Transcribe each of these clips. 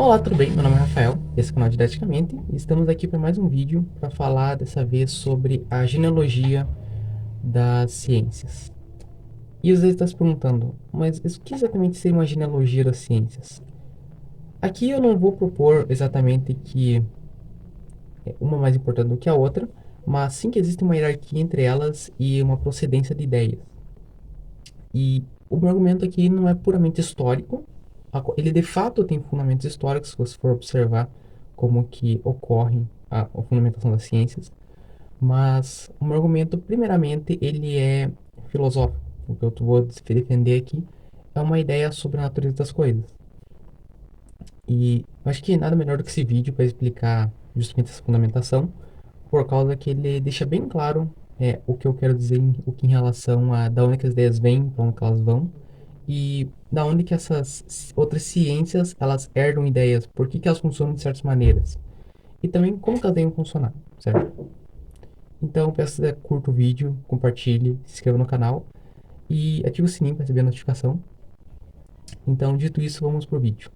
Olá, tudo bem? Meu nome é Rafael, esse é o canal Didaticamente e estamos aqui para mais um vídeo para falar dessa vez sobre a genealogia das ciências. E você está se perguntando, mas o que exatamente seria uma genealogia das ciências? Aqui eu não vou propor exatamente que uma é mais importante do que a outra, mas sim que existe uma hierarquia entre elas e uma procedência de ideias. E o meu argumento aqui não é puramente histórico, ele de fato tem fundamentos históricos, se você for observar como que ocorre a fundamentação das ciências, mas o meu argumento, primeiramente, ele é filosófico. O que eu vou defender aqui é uma ideia sobre a natureza das coisas. E eu acho que nada melhor do que esse vídeo para explicar justamente essa fundamentação, por causa que ele deixa bem claro o que eu quero dizer o que em relação a da onde que as ideias vêm, para onde que elas vão, e da onde que essas outras ciências elas herdam ideias, por que que elas funcionam de certas maneiras, e também como que elas devem funcionar, certo? Então, peço que você curta o vídeo, compartilhe, se inscreva no canal e ative o sininho para receber a notificação. Então, dito isso, vamos pro vídeo.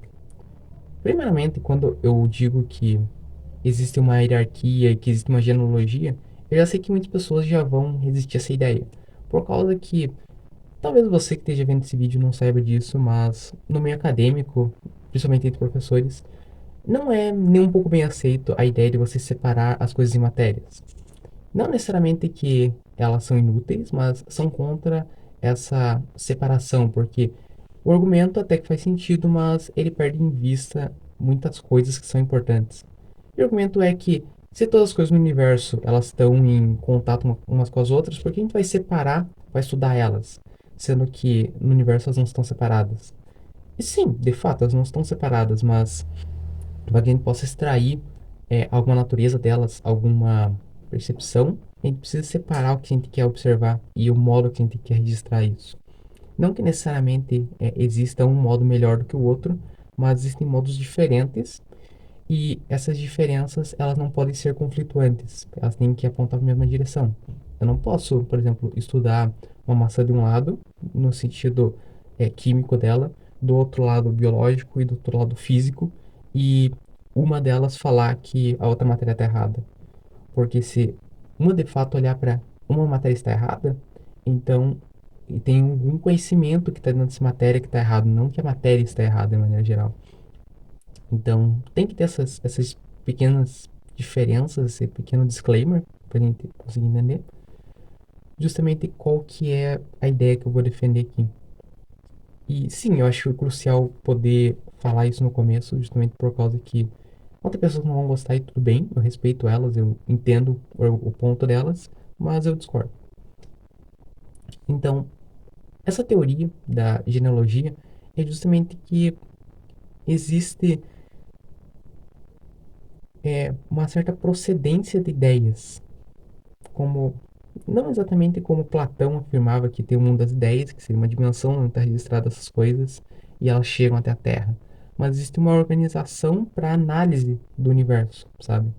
Primeiramente, quando eu digo que existe uma hierarquia e que existe uma genealogia, eu já sei que muitas pessoas já vão resistir a essa ideia. Por causa que, talvez você que esteja vendo esse vídeo não saiba disso, mas no meio acadêmico, principalmente entre professores, não é nem um pouco bem aceito a ideia de você separar as coisas em matérias. Não necessariamente que elas são inúteis, mas são contra essa separação, porque o argumento até que faz sentido, mas ele perde em vista muitas coisas que são importantes. E o argumento é que se todas as coisas no universo elas estão em contato umas com as outras, por que a gente vai separar, vai estudar elas, sendo que no universo elas não estão separadas? E sim, de fato, elas não estão separadas, mas para que a gente possa extrair alguma natureza delas, alguma percepção, a gente precisa separar o que a gente quer observar e o modo que a gente quer registrar isso. Não que necessariamente exista um modo melhor do que o outro, mas existem modos diferentes e essas diferenças elas não podem ser conflituantes, elas têm que apontar para a mesma direção. Eu não posso, por exemplo, estudar uma maçã de um lado, no sentido químico dela, do outro lado biológico e do outro lado físico, e uma delas falar que a outra matéria está errada. Porque se uma de fato olhar para uma matéria está errada, então e tem algum conhecimento que está dentro dessa matéria que está errado, não que a matéria está errada de maneira geral. Então, tem que ter essas pequenas diferenças, esse pequeno disclaimer, para a gente conseguir entender justamente qual que é a ideia que eu vou defender aqui. E sim, eu acho crucial poder falar isso no começo, justamente por causa que outras pessoas não vão gostar e tudo bem, eu respeito elas, eu entendo o ponto delas, mas eu discordo. Então, essa teoria da genealogia é justamente que existe uma certa procedência de ideias, como não exatamente como Platão afirmava que tem o mundo das ideias, que seria uma dimensão onde está registrada essas coisas e elas chegam até a Terra, mas existe uma organização para análise do universo, sabe?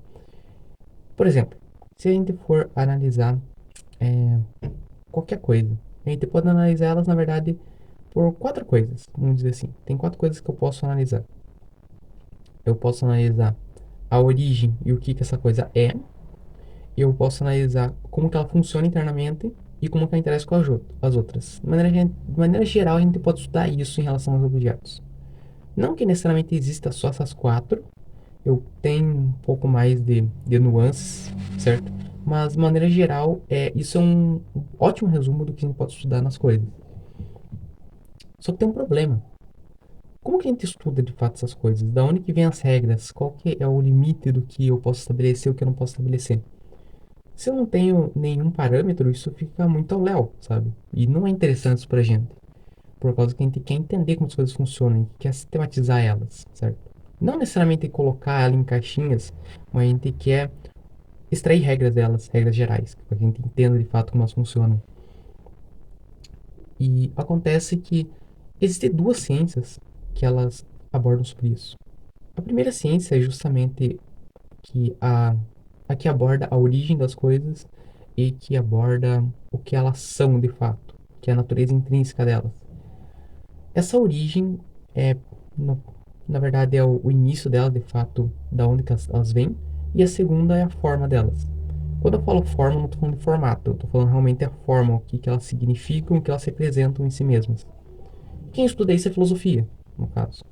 Por exemplo, se a gente for analisar é, qualquer coisa, a gente pode analisar elas, na verdade, por quatro coisas, vamos dizer assim. Tem quatro coisas que eu posso analisar. Eu posso analisar a origem e o que, que essa coisa é, eu posso analisar como que ela funciona internamente e como que ela interage com as outras. De maneira geral, a gente pode estudar isso em relação aos objetos. Não que necessariamente exista só essas quatro, eu tenho um pouco mais de nuances, certo? Mas, de maneira geral, isso é um ótimo resumo do que a gente pode estudar nas coisas. Só que tem um problema. Como que a gente estuda de fato essas coisas? Da onde que vem as regras? Qual que é o limite do que eu posso estabelecer e o que eu não posso estabelecer? Se eu não tenho nenhum parâmetro, isso fica muito ao léu, sabe? E não é interessante isso pra gente. Por causa que a gente quer entender como as coisas funcionam, e quer sistematizar elas, certo? Não necessariamente colocar ela em caixinhas, mas a gente quer extrair regras delas, regras gerais, para que a gente entenda de fato como elas funcionam. E acontece que existem duas ciências que elas abordam sobre isso. A primeira ciência é justamente que a que aborda a origem das coisas e que aborda o que elas são de fato, que é a natureza intrínseca delas. Essa origem é, no- na verdade, é o início delas, de fato, da onde que elas vêm. E a segunda é a forma delas. Quando eu falo forma, eu não estou falando de formato, eu estou falando realmente a forma, o que elas significam, o que elas representam em si mesmas. Quem estuda isso é filosofia, no caso.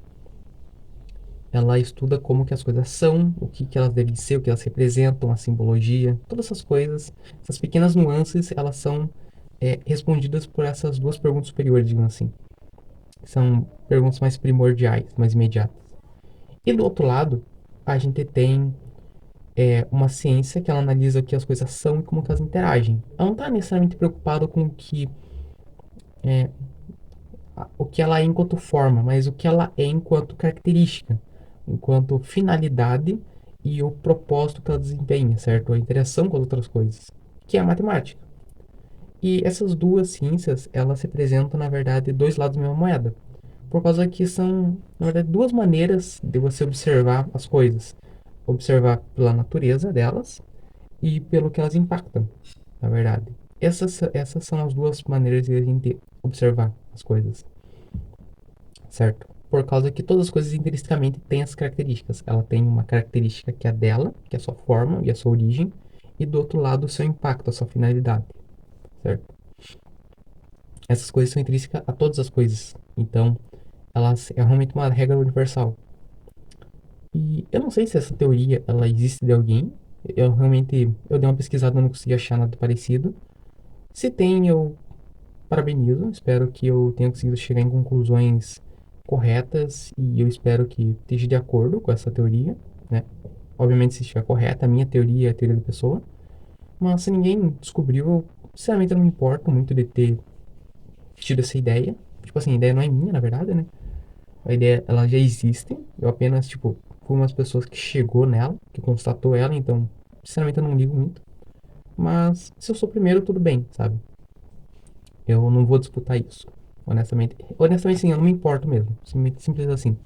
Ela estuda como que as coisas são, o que elas devem ser, o que elas representam, a simbologia, todas essas coisas, essas pequenas nuances, elas são respondidas por essas duas perguntas superiores, digamos assim. São perguntas mais primordiais, mais imediatas. E do outro lado, a gente tem uma ciência que ela analisa o que as coisas são e como que elas interagem. Ela não está necessariamente preocupada com é, o que ela é enquanto forma, mas o que ela é enquanto característica, enquanto finalidade e o propósito que ela desempenha, certo? A interação com as outras coisas, que é a matemática. E essas duas ciências, elas representam, na verdade, dois lados da mesma moeda. Por causa que são, na verdade, duas maneiras de você observar as coisas. Observar pela natureza delas e pelo que elas impactam, na verdade. Essas são as duas maneiras de a gente observar as coisas, certo? Por causa que todas as coisas intrinsecamente têm as características. Ela tem uma característica que é a dela, que é a sua forma e a sua origem, e do outro lado o seu impacto, a sua finalidade, certo? Essas coisas são intrínsecas a todas as coisas. Então, elas é realmente uma regra universal. E eu não sei se essa teoria ela existe de alguém. Eu dei uma pesquisada e não consegui achar nada parecido. Se tem, eu parabenizo. Espero que eu tenha conseguido chegar em conclusões corretas e eu espero que esteja de acordo com essa teoria, né? Obviamente, se estiver correta, a minha teoria é a teoria da pessoa. Mas se ninguém descobriu, eu sinceramente eu não me importo muito de ter tido essa ideia. Tipo assim, a ideia não é minha, na verdade, né? A ideia, ela já existe. Eu apenas, tipo, fui umas pessoas que chegou nela, que constatou ela, então, sinceramente, eu não ligo muito. Mas, se eu sou o primeiro, tudo bem, sabe? Eu não vou disputar isso. Honestamente, sim, eu não me importo mesmo. Simples assim.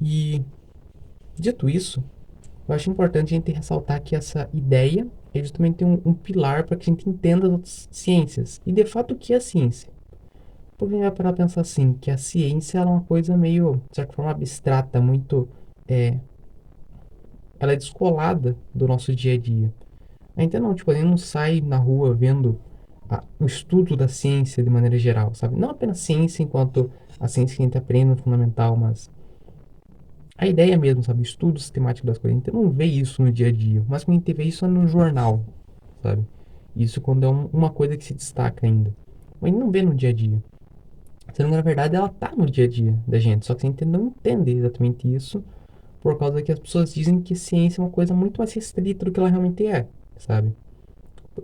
E, dito isso, eu acho importante a gente ressaltar que essa ideia é justamente um pilar para que a gente entenda as outras ciências. E, de fato, o que é a ciência? Porque a gente vai parar pra pensar assim, que a ciência ela é uma coisa meio, de certa forma, abstrata, muito é, ela é descolada do nosso dia a dia. A gente não, tipo, a gente não sai na rua vendo o estudo da ciência de maneira geral, sabe? Não apenas ciência enquanto a ciência que a gente aprende no fundamental, mas a ideia mesmo, sabe? O estudo sistemático das coisas. A gente não vê isso no dia a dia, mas quando a gente vê isso é no jornal, sabe? Isso quando é uma coisa que se destaca ainda. Mas a gente não vê no dia a dia. Sendo que, na verdade, ela tá no dia a dia da gente, só que a gente não entende exatamente isso por causa que as pessoas dizem que ciência é uma coisa muito mais restrita do que ela realmente é, sabe?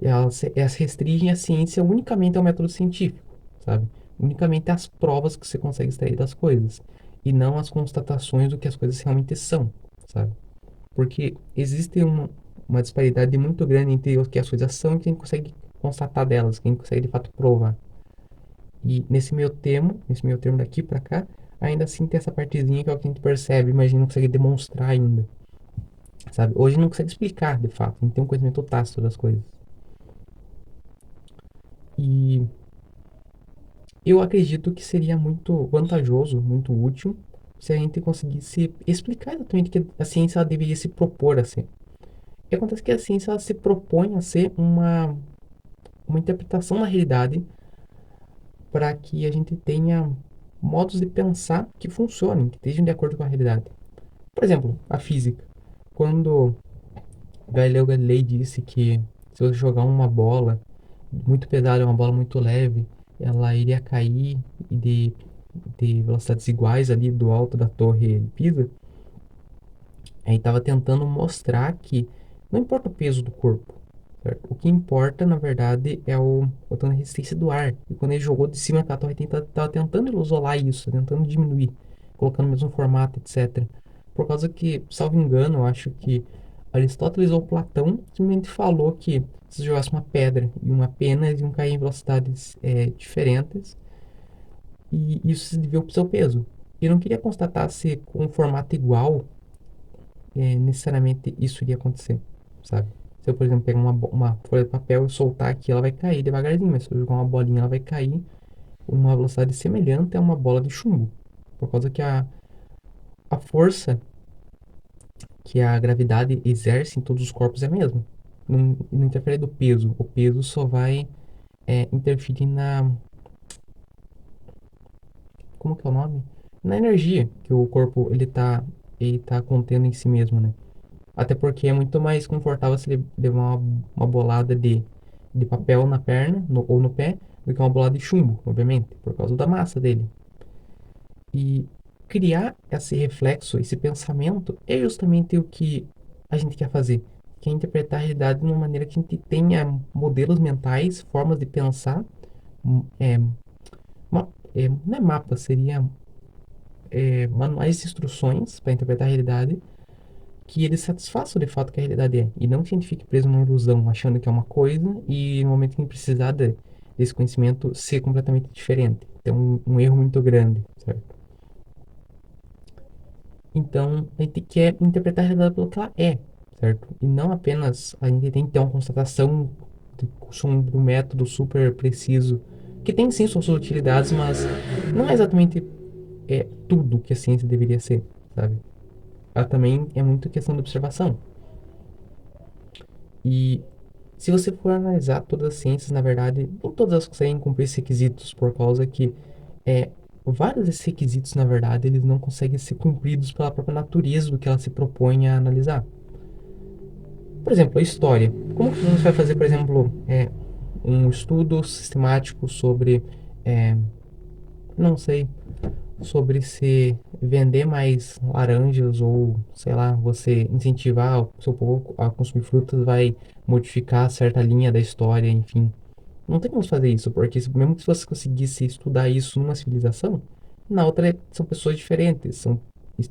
Elas restringem a ciência unicamente ao método científico, sabe? Unicamente às provas que você consegue extrair das coisas, e não às constatações do que as coisas realmente são, sabe? Porque existe uma disparidade muito grande entre o que as coisas são e quem consegue constatar delas, quem consegue de fato provar. E nesse meio termo daqui pra cá, ainda assim tem essa partezinha que é o que a gente percebe, mas a gente não consegue demonstrar ainda, sabe? Hoje não consegue explicar, de fato, não tem um conhecimento tácito das coisas. E eu acredito que seria muito vantajoso, muito útil, se a gente conseguisse explicar exatamente o que a ciência ela deveria se propor a ser. E acontece que a ciência ela se propõe a ser uma interpretação da realidade para que a gente tenha modos de pensar que funcionem, que estejam de acordo com a realidade. Por exemplo, a física. Quando Galileu Galilei disse que se você jogar uma bola muito pesada, uma bola muito leve, ela iria cair de velocidades iguais ali do alto da torre de Pisa, aí estava tentando mostrar que não importa o peso do corpo, certo? O que importa, na verdade, é o tanto de resistência do ar. E quando ele jogou de cima da torre, estava tentando isolar isso, tentando diminuir, colocando no mesmo formato, etc. Por causa que, salvo engano, eu acho que Aristóteles ou Platão simplesmente falou que se você jogasse uma pedra e uma pena, eles iam cair em velocidades diferentes e isso se devia ao seu peso. Eu não queria constatar se com um formato igual, necessariamente isso iria acontecer, sabe? Se eu, por exemplo, pegar uma folha de papel e soltar aqui, ela vai cair devagarzinho, mas se eu jogar uma bolinha, ela vai cair uma velocidade semelhante a uma bola de chumbo, Por causa que a força que a gravidade exerce em todos os corpos é a mesma. Não interfere do peso. O peso só vai interferir na. Como que é o nome? Na energia que o corpo ele tá contendo em si mesmo, né? Até porque é muito mais confortável se ele levar uma bolada de papel na perna ou no pé do que uma bolada de chumbo, obviamente, por causa da massa dele. E criar esse reflexo, esse pensamento, é justamente o que a gente quer fazer. Que é interpretar a realidade de uma maneira que a gente tenha modelos mentais, formas de pensar, é, não é mapa, seria manuais de instruções para interpretar a realidade, que eles satisfaçam de fato que a realidade é. E não que a gente fique preso numa ilusão, achando que é uma coisa e no momento que a gente precisar desse conhecimento ser completamente diferente. Então, um erro muito grande, certo? Então, a gente quer interpretar a realidade pelo que ela é, certo? E não apenas a gente tem que ter uma constatação sobre um método super preciso, que tem sim suas utilidades, mas não é exatamente tudo que a ciência deveria ser, sabe? Ela também é muito questão de observação. E se você for analisar todas as ciências, na verdade, nem todas elas conseguem cumprir esses requisitos, por causa que é, vários desses requisitos, na verdade, eles não conseguem ser cumpridos pela própria natureza do que ela se propõe a analisar. Por exemplo, a história. Como que você vai fazer, por exemplo, um estudo sistemático sobre, é, não sei, sobre se vender mais laranjas ou, sei lá, você incentivar o seu povo a consumir frutas vai modificar certa linha da história, enfim. Não tem como fazer isso, porque mesmo que você conseguisse estudar isso numa civilização, na outra são pessoas diferentes, são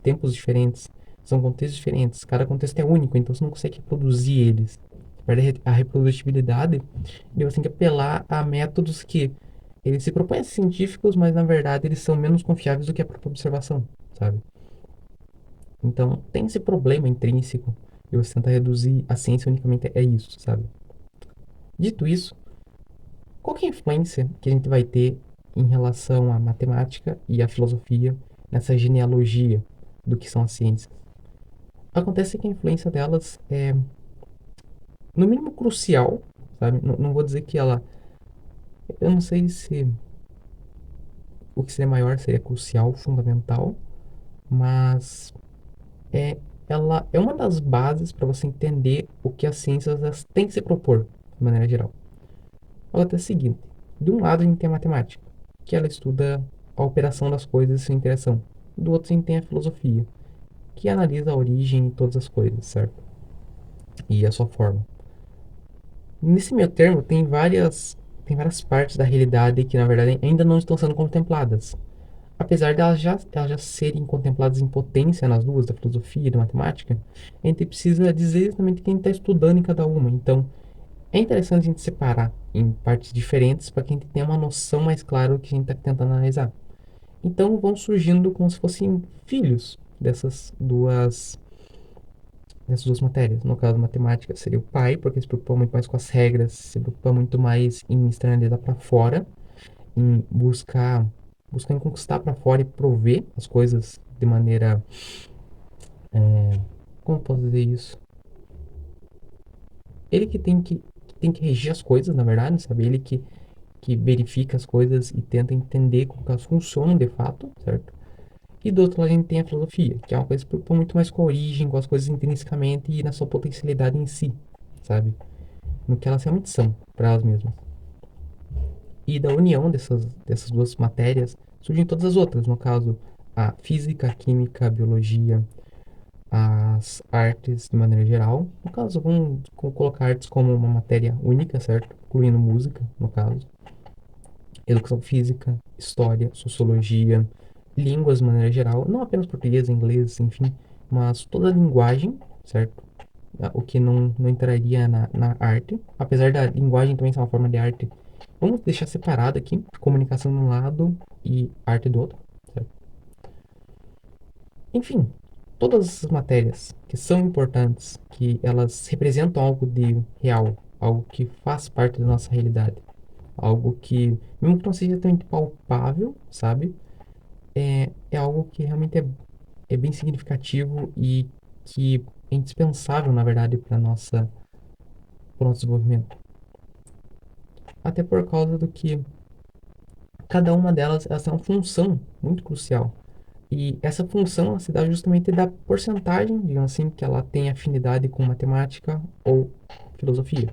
tempos diferentes, são contextos diferentes, cada contexto é único, então você não consegue reproduzir eles. Perde a reprodutibilidade e você tem que apelar a métodos que eles se propõem a ser científicos, mas na verdade eles são menos confiáveis do que a própria observação, sabe? Então tem esse problema intrínseco e você tenta reduzir a ciência unicamente a isso, sabe? Dito isso, qual que é a influência que a gente vai ter em relação à matemática e à filosofia nessa genealogia do que são as ciências? Acontece que a influência delas é, no mínimo, crucial, sabe? Não vou dizer que ela. Eu não sei se o que seria maior seria crucial, fundamental, mas é, ela é uma das bases para você entender o que as ciências elas têm que se propor, de maneira geral. Ela é o seguinte: de um lado a gente tem a matemática, que ela estuda a operação das coisas e sua interação. Do outro a gente tem a filosofia, que analisa a origem de todas as coisas, certo? E a sua forma. Nesse meio termo tem várias partes da realidade que na verdade ainda não estão sendo contempladas. Apesar de elas já serem contempladas em potência nas duas, da filosofia e da matemática, a gente precisa dizer exatamente quem está estudando em cada uma. Então, é interessante a gente separar em partes diferentes para que a gente tenha uma noção mais clara do que a gente está tentando analisar. Então, vão surgindo como se fossem filhos dessas duas matérias. No caso, matemática seria o pai, porque se preocupa muito mais com as regras, se preocupa muito mais em externalizar para fora, em buscar em conquistar para fora e prover as coisas de maneira, como eu posso dizer isso? Ele que tem que regir as coisas, na verdade, sabe? Ele que verifica as coisas e tenta entender como que elas funcionam de fato, certo? E do outro lado a gente tem a filosofia, que é uma coisa que se preocupa muito mais com a origem, com as coisas intrinsecamente e na sua potencialidade em si, sabe? No que elas realmente são, para elas mesmas. E da união dessas duas matérias surgem todas as outras, no caso, a física, a química, a biologia, as artes de maneira geral. No caso, vamos colocar artes como uma matéria única, certo? Incluindo música, no caso. Educação física, história, sociologia, línguas de maneira geral, não apenas português, inglês, enfim, mas toda a linguagem, certo? O que não entraria na arte, apesar da linguagem também ser uma forma de arte. Vamos deixar separado aqui, comunicação de um lado e arte do outro, certo? Enfim, todas essas matérias que são importantes, que elas representam algo de real, algo que faz parte da nossa realidade, algo que, mesmo que não seja tão palpável, sabe? é algo que realmente é bem significativo e que é indispensável, na verdade, para o nosso desenvolvimento. Até por causa do que cada uma delas elas tem uma função muito crucial. E essa função ela se dá justamente da porcentagem, digamos assim, que ela tem afinidade com matemática ou filosofia.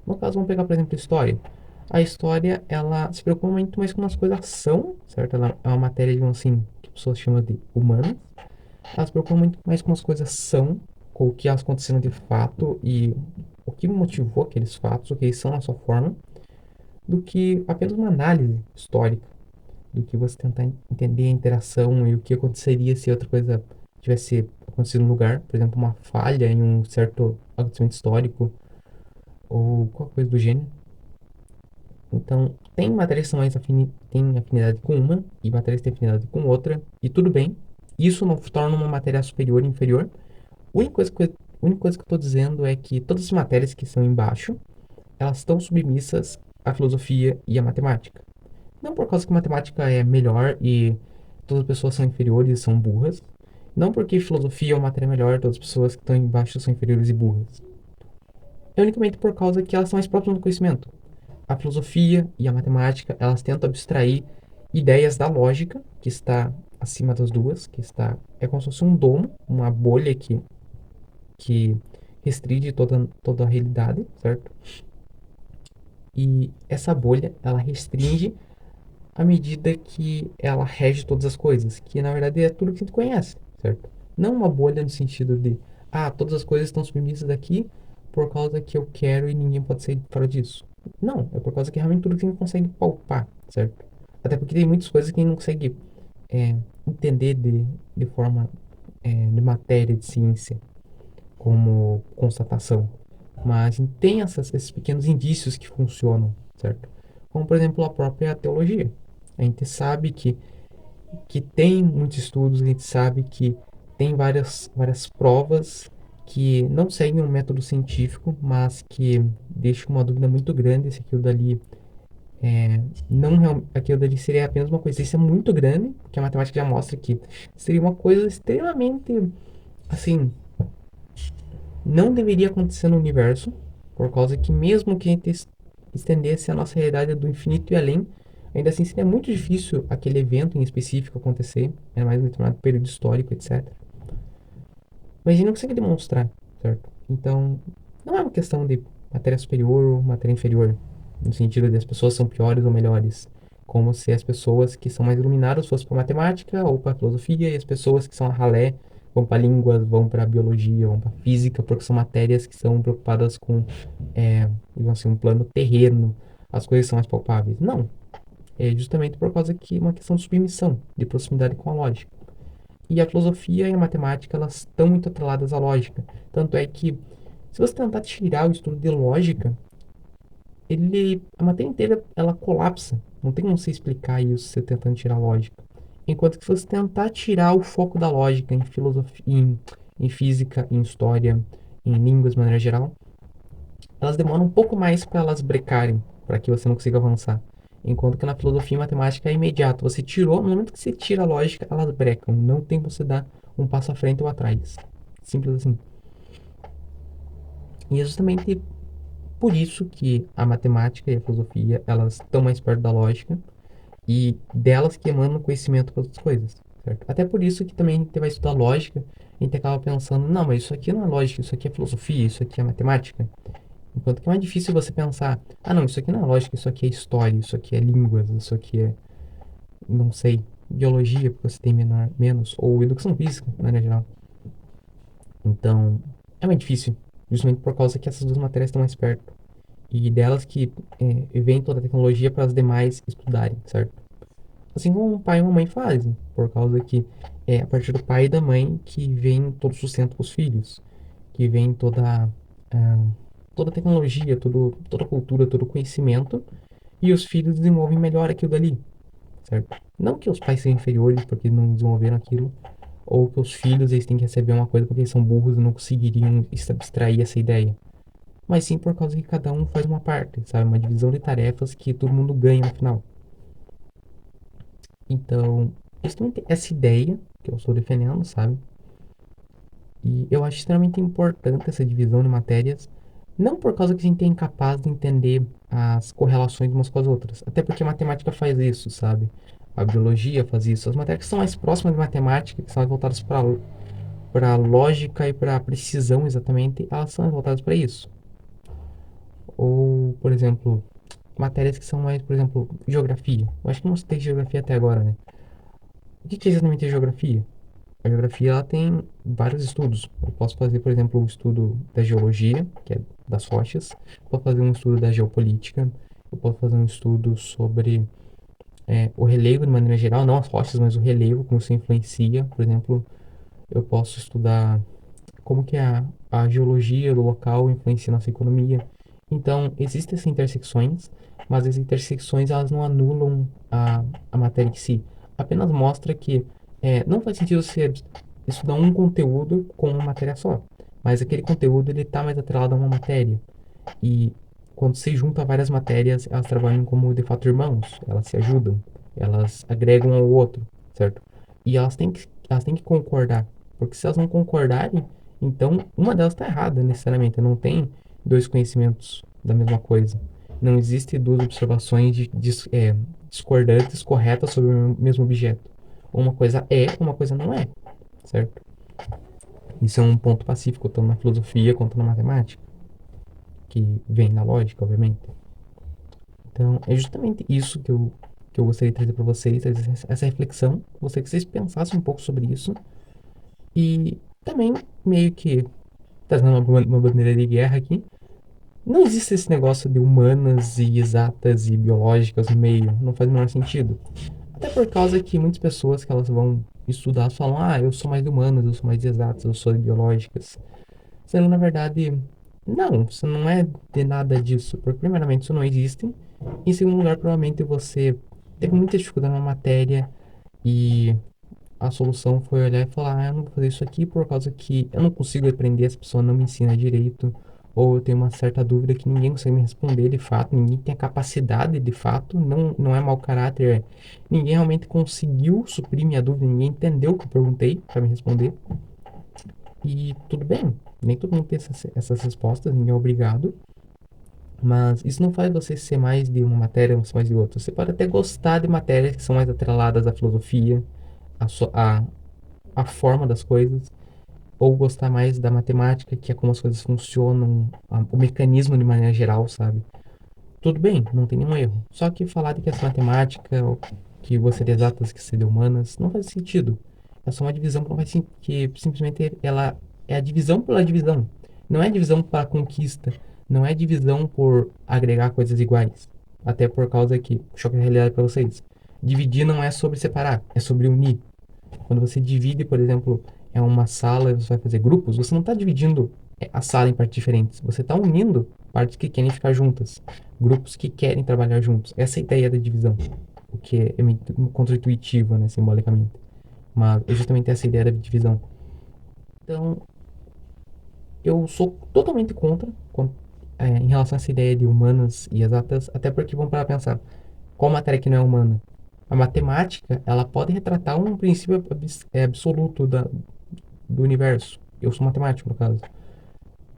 No caso, vamos pegar, por exemplo, história. A história, ela se preocupa muito mais com as coisas são, certo? Ela é uma matéria, digamos assim, que as pessoas chamam de humana. Ela se preocupa muito mais com as coisas são, com o que elas aconteceram de fato e o que motivou aqueles fatos, o que eles são na sua forma, do que apenas uma análise histórica, do que você tentar entender a interação e o que aconteceria se outra coisa tivesse acontecido no lugar, por exemplo, uma falha em um certo acontecimento histórico ou qualquer coisa do gênero. Então, tem matérias que são mais têm afinidade com uma e matérias que têm afinidade com outra, e tudo bem. Isso não torna uma matéria superior ou inferior. A única coisa que eu estou dizendo é que todas as matérias que são embaixo, elas estão submissas à filosofia e à matemática. Não por causa que matemática é melhor e todas as pessoas são inferiores e são burras. Não porque filosofia é uma matéria melhor, todas as pessoas que estão embaixo são inferiores e burras. É unicamente por causa que elas são mais próximas do conhecimento. A filosofia e a matemática, elas tentam abstrair ideias da lógica, que está acima das duas, que está é como se fosse um domo, uma bolha que restringe toda a realidade, certo? E essa bolha, ela restringe à medida que ela rege todas as coisas, que na verdade é tudo que a gente conhece, certo? Não uma bolha no sentido de, todas as coisas estão submissas aqui por causa que eu quero e ninguém pode sair fora disso. Não, é por causa que realmente tudo que a gente consegue palpar, certo? Até porque tem muitas coisas que a gente não consegue entender de forma de matéria, de ciência, como constatação. Mas a gente tem esses pequenos indícios que funcionam, certo? Como, por exemplo, a própria teologia. A gente sabe que tem muitos estudos, a gente sabe que tem várias provas que não seguem um método científico, mas que deixam uma dúvida muito grande se aquilo dali não aquilo dali seria apenas uma coincidência muito grande, porque a matemática já mostra que seria uma coisa extremamente assim, não deveria acontecer no universo, por causa que mesmo que a gente estendesse a nossa realidade do infinito e além, ainda assim seria muito difícil aquele evento em específico acontecer, ainda mais em um determinado período histórico, etc. Mas a gente não consegue demonstrar, certo? Então, não é uma questão de matéria superior ou matéria inferior, no sentido de as pessoas são piores ou melhores, como se as pessoas que são mais iluminadas fossem para matemática ou para filosofia e as pessoas que são ralé vão para línguas, vão para biologia, vão para física, porque são matérias que são preocupadas com, digamos assim, um plano terreno, as coisas são mais palpáveis. Não, é justamente por causa que é uma questão de submissão, de proximidade com a lógica. E a filosofia e a matemática, elas estão muito atreladas à lógica. Tanto é que, se você tentar tirar o estudo de lógica, a matéria inteira, ela colapsa. Não tem como você explicar isso você tentando tirar a lógica. Enquanto que se você tentar tirar o foco da lógica em filosofia, em física, em história, em línguas de maneira geral, elas demoram um pouco mais para elas brecarem, para que você não consiga avançar. Enquanto que na filosofia e matemática é imediato. Você tirou, no momento que você tira a lógica, elas brecam. Não tem como você dar um passo à frente ou atrás. Simples assim. E é justamente por isso que a matemática e a filosofia, elas estão mais perto da lógica e delas que emanam conhecimento para outras coisas, certo? Até por isso que também a gente vai estudar lógica, a gente acaba pensando, não, mas isso aqui não é lógica, isso aqui é filosofia, isso aqui é matemática. Enquanto que é mais difícil você pensar, não, isso aqui não é lógica, isso aqui é história, isso aqui é línguas, isso aqui é, não sei, biologia, porque você tem menos, ou educação física, de maneira geral. Então, é mais difícil, justamente por causa que essas duas matérias estão mais perto. E delas que vem toda a tecnologia para as demais estudarem, certo? Assim como um pai e uma mãe fazem, por causa que é a partir do pai e da mãe que vem todo o sustento para os filhos, que vem ah, toda a tecnologia, toda a cultura, todo o conhecimento, e os filhos desenvolvem melhor aquilo dali, certo? Não que os pais sejam inferiores porque não desenvolveram aquilo, ou que os filhos eles têm que receber uma coisa porque eles são burros e não conseguiriam abstrair essa ideia. Mas sim por causa que cada um faz uma parte, sabe? Uma divisão de tarefas que todo mundo ganha no final. Então, justamente essa ideia que eu estou defendendo, sabe? E eu acho extremamente importante essa divisão de matérias, não por causa que a gente é incapaz de entender as correlações umas com as outras, até porque a matemática faz isso, sabe? A biologia faz isso. As matérias que são mais próximas de matemática, que são mais voltadas para lógica e para precisão exatamente, elas são mais voltadas para isso. Ou, por exemplo, matérias que são mais, por exemplo, geografia. Eu acho que não citei geografia até agora, né? O que é exatamente a geografia? A geografia ela tem vários estudos. Eu posso fazer, por exemplo, um estudo da geologia, que é das rochas. Eu posso fazer um estudo da geopolítica. Eu posso fazer um estudo sobre o relevo de maneira geral, não as rochas, mas o relevo, como isso influencia. Por exemplo, eu posso estudar como que a geologia do local influencia nossa economia. Então, existem essas intersecções, mas as intersecções elas não anulam a matéria em si. Apenas mostra que não faz sentido você estudar um conteúdo com uma matéria só, mas aquele conteúdo ele está mais atrelado a uma matéria. E quando se junta várias matérias, elas trabalham como de fato irmãos, elas se ajudam, elas agregam ao outro, certo? E elas têm que concordar, porque se elas não concordarem, então uma delas está errada necessariamente. Não tem dois conhecimentos da mesma coisa. Não existe duas observações discordantes corretas sobre o mesmo objeto. Uma coisa é, uma coisa não é, certo? Isso é um ponto pacífico tanto na filosofia quanto na matemática, que vem da lógica, obviamente. Então, é justamente isso que eu gostaria de trazer para vocês, essa reflexão. Gostaria que vocês pensassem um pouco sobre isso. E também, meio que, trazendo uma bandeira de guerra aqui, não existe esse negócio de humanas e exatas e biológicas no meio. Não faz o menor sentido. Até por causa que muitas pessoas que elas vão estudar falam, eu sou mais de humanas, eu sou mais de exatas, eu sou de biológicas. Sendo, na verdade, não, isso não é de nada disso. Porque, primeiramente, isso não existe. Em segundo lugar, provavelmente você teve muita dificuldade na matéria e a solução foi olhar e falar: eu não vou fazer isso aqui por causa que eu não consigo aprender, essa pessoa não me ensina direito. Ou eu tenho uma certa dúvida que ninguém consegue me responder de fato, ninguém tem a capacidade de fato, não é mau caráter, ninguém realmente conseguiu suprir minha dúvida, ninguém entendeu o que eu perguntei para me responder. E tudo bem, nem todo mundo tem essas respostas, ninguém é obrigado. Mas isso não faz você ser mais de uma matéria ou ser mais de outra. Você pode até gostar de matérias que são mais atreladas à filosofia, à forma das coisas, ou gostar mais da matemática, que é como as coisas funcionam, o mecanismo de maneira geral, sabe? Tudo bem, não tem nenhum erro. Só que falar de que essa matemática, ou que você é de exatas, que você é de humanas, não faz sentido. É só uma divisão que não faz que simplesmente ela é a divisão pela divisão. Não é divisão para conquista. Não é divisão por agregar coisas iguais. Até por causa que, choque de realidade para vocês. Dividir não é sobre separar, é sobre unir. Quando você divide, por exemplo, uma sala e você vai fazer grupos, você não está dividindo a sala em partes diferentes. Você está unindo partes que querem ficar juntas, grupos que querem trabalhar juntos. Essa é a ideia da divisão, o que é meio contra-intuitivo, né, simbolicamente. Mas é justamente essa ideia da divisão. Então, eu sou totalmente contra em relação a essa ideia de humanas e exatas, até porque vamos parar pra pensar, qual matéria que não é humana? A matemática, ela pode retratar um princípio absoluto do universo. Eu sou matemático, no caso.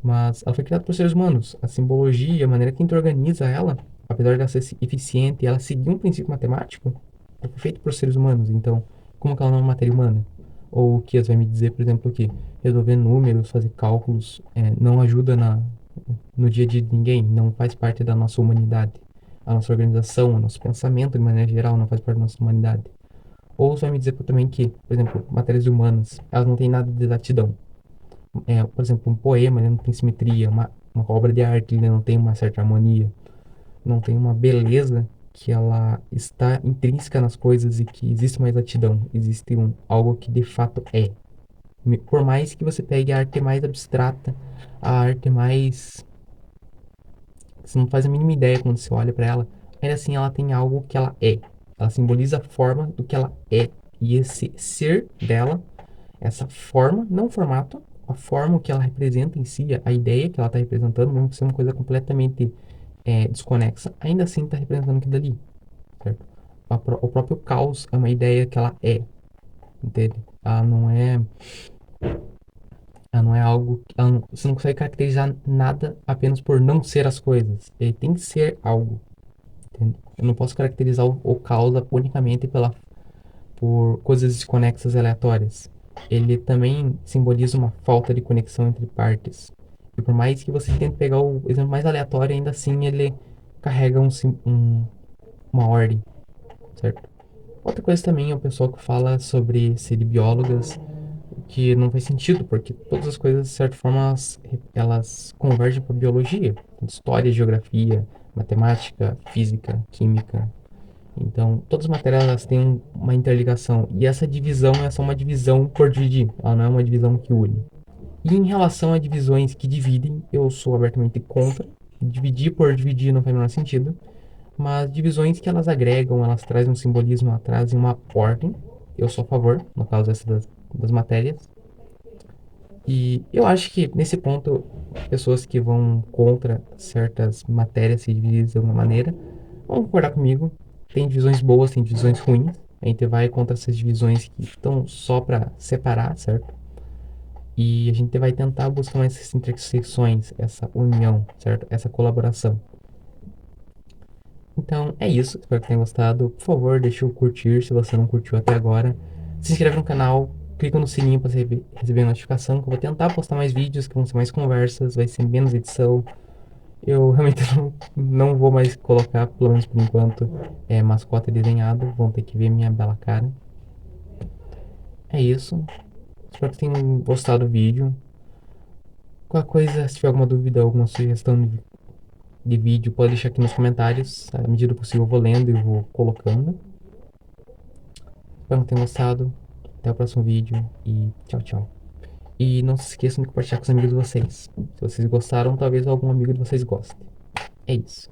Mas ela foi criada por seres humanos. A simbologia, a maneira que a gente organiza ela, apesar de ela ser eficiente e ela seguir um princípio matemático, ela foi feita por seres humanos. Então, como que ela não é uma matéria humana? Ou o Kias vai me dizer, por exemplo, que resolver números, fazer cálculos, não ajuda no dia a dia de ninguém, não faz parte da nossa humanidade. A nossa organização, o nosso pensamento, de maneira geral, não faz parte da nossa humanidade. Ou você vai me dizer também que, por exemplo, matérias humanas, elas não têm nada de exatidão. Por exemplo, um poema, ele não tem simetria, uma obra de arte, ele não tem uma certa harmonia, não tem uma beleza que ela está intrínseca nas coisas e que existe uma exatidão, existe algo que de fato é. Por mais que você pegue a arte mais abstrata, a arte mais... Você não faz a mínima ideia quando você olha para ela, ainda assim ela tem algo que ela é. Ela simboliza a forma do que ela é. E esse ser dela, essa forma, não o formato, a forma que ela representa em si, a ideia que ela está representando, mesmo que seja uma coisa completamente desconexa, ainda assim está representando aquilo dali, certo? o próprio caos é uma ideia que ela é, entende? Ela não é, ela não é algo, você não consegue caracterizar nada apenas por não ser as coisas. Ele tem que ser algo, entende? Eu não posso caracterizar o caos unicamente por coisas desconexas e aleatórias. Ele também simboliza uma falta de conexão entre partes. E por mais que você tente pegar o exemplo mais aleatório, ainda assim ele carrega uma ordem, certo? Outra coisa também é o pessoal que fala sobre ser biólogas, que não faz sentido, porque todas as coisas, de certa forma, elas convergem para biologia. História, geografia, matemática, física, química. Então, todas as matérias elas têm uma interligação. E essa divisão é só uma divisão por dividir, ela não é uma divisão que une. E em relação a divisões que dividem, eu sou abertamente contra. Dividir por dividir não faz o menor sentido. Mas divisões que elas agregam, elas trazem um simbolismo, elas trazem uma ordem. Eu sou a favor, no caso dessas das matérias. E eu acho que nesse ponto, pessoas que vão contra certas matérias se dividirem de alguma maneira, vão concordar comigo. Tem divisões boas, tem divisões ruins. A gente vai contra essas divisões que estão só para separar, certo? E a gente vai tentar buscar mais essas intersecções, essa união, certo? Essa colaboração. Então é isso, espero que tenham gostado. Por favor, deixa o curtir se você não curtiu até agora. Se inscreve no canal, clica no sininho para receber a notificação, que eu vou tentar postar mais vídeos, que vão ser mais conversas, vai ser menos edição. Eu realmente não vou mais colocar, pelo menos por enquanto, mascote desenhado. Vão ter que ver minha bela cara. É isso. Espero que tenham gostado do vídeo. Qualquer coisa, se tiver alguma dúvida, alguma sugestão de vídeo, pode deixar aqui nos comentários. À medida do possível eu vou lendo e vou colocando. Espero que tenham gostado. Até o próximo vídeo e tchau, tchau. E não se esqueçam de compartilhar com os amigos de vocês. Se vocês gostaram, talvez algum amigo de vocês goste. É isso.